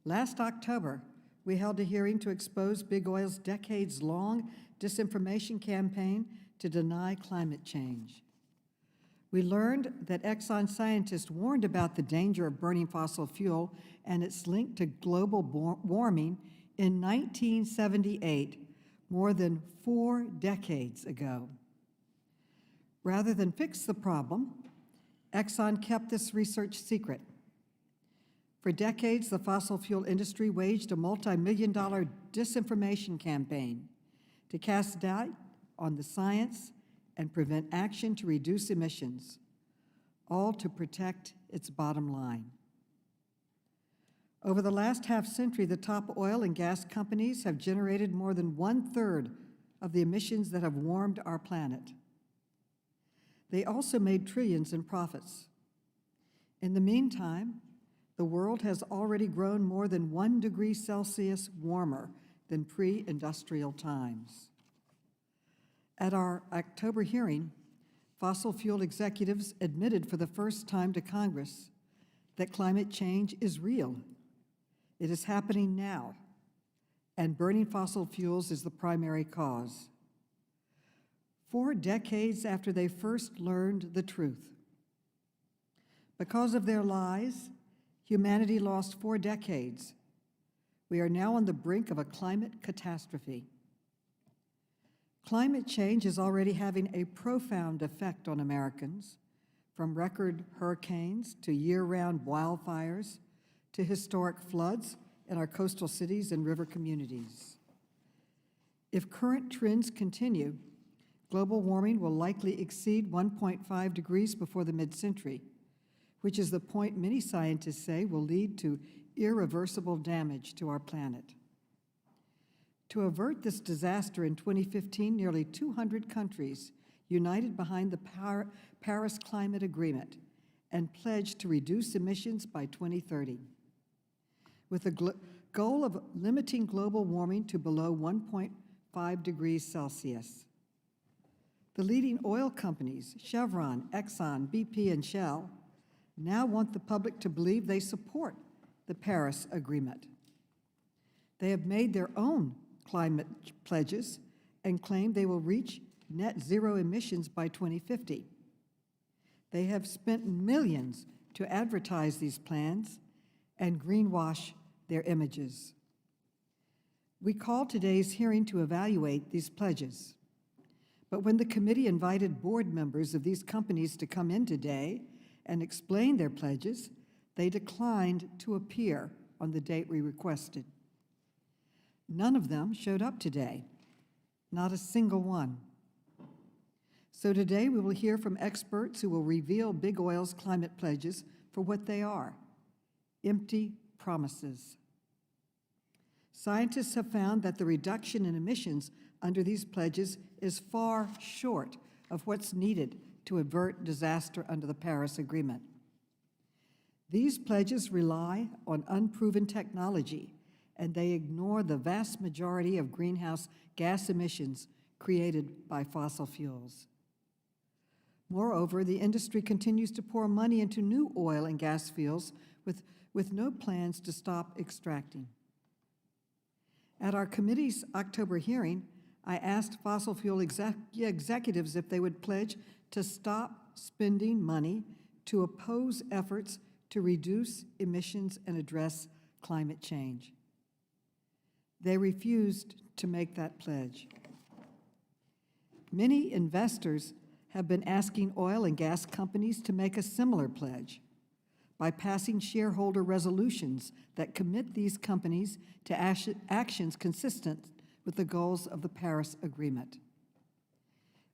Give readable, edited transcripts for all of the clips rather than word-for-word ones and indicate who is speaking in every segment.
Speaker 1: Last October, we held a hearing to expose Big Oil's decades-long disinformation campaign to deny climate change. We learned that Exxon scientists warned about the danger of burning fossil fuel and its link to global warming in 1978, more than 4 decades ago. Rather than fix the problem, Exxon kept this research secret. For decades, the fossil fuel industry waged a multi-million-dollar disinformation campaign to cast doubt on the science and prevent action to reduce emissions, all to protect its bottom line. Over the last half-century, the top oil and gas companies have generated more than 1/3 of the emissions that have warmed our planet. They also made trillions in profits. In the meantime, the world has already grown more than 1 degree Celsius warmer than pre-industrial times. At our October hearing, fossil fuel executives admitted for the first time to Congress that climate change is real. It is happening now, and burning fossil fuels is the primary cause. 4 decades after they first learned the truth. Because of their lies, humanity lost 4 decades. We are now on the brink of a climate catastrophe. Climate change is already having a profound effect on Americans, from record hurricanes to year-round wildfires to historic floods in our coastal cities and river communities. If current trends continue, global warming will likely exceed 1.5 degrees before the mid-century, which is the point many scientists say will lead to irreversible damage to our planet. To avert this disaster in 2015, nearly 200 countries united behind the Paris Climate Agreement and pledged to reduce emissions by 2030, with the goal of limiting global warming to below 1.5 degrees Celsius. The leading oil companies, Chevron, Exxon, BP, and Shell, now want the public to believe they support the Paris Agreement. They have made their own climate pledges and claim they will reach net zero emissions by 2050. They have spent millions to advertise these plans and greenwash their images. We called today's hearing to evaluate these pledges. But when the committee invited board members of these companies to come in today and explain their pledges, they declined to appear on the date we requested. None of them showed up today, not a single one. So today we will hear from experts who will reveal Big Oil's climate pledges for what they are: empty promises. Scientists have found that the reduction in emissions under these pledges is far short of what's needed to avert disaster under the Paris Agreement. These pledges rely on unproven technology, and they ignore the vast majority of greenhouse gas emissions created by fossil fuels. Moreover, the industry continues to pour money into new oil and gas fields with no plans to stop extracting. At our committee's October hearing, I asked fossil fuel executives if they would pledge to stop spending money to oppose efforts to reduce emissions and address climate change. They refused to make that pledge. Many investors have been asking oil and gas companies to make a similar pledge by passing shareholder resolutions that commit these companies to actions consistent with the goals of the Paris Agreement.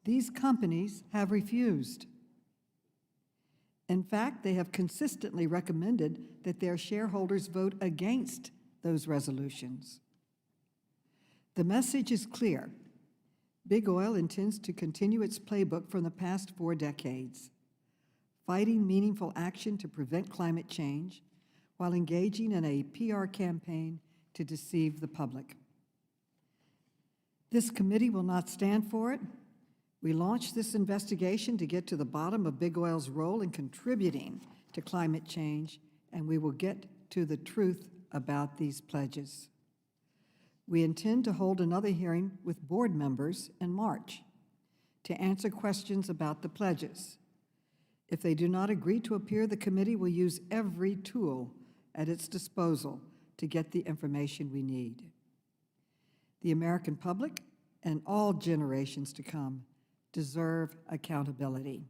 Speaker 1: These companies have refused. In fact, they have consistently recommended that their shareholders vote against those resolutions. The message is clear. Big Oil intends to continue its playbook from the past 4 decades, fighting meaningful action to prevent climate change while engaging in a PR campaign to deceive the public. This committee will not stand for it. We launched this investigation to get to the bottom of Big Oil's role in contributing to climate change, and we will get to the truth about these pledges. We intend to hold another hearing with board members in March to answer questions about the pledges. If they do not agree to appear, the committee will use every tool at its disposal to get the information we need. The American public and all generations to come deserve accountability.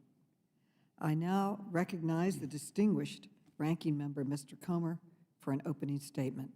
Speaker 1: I now recognize the distinguished ranking member, Mr. Comer, for an opening statement.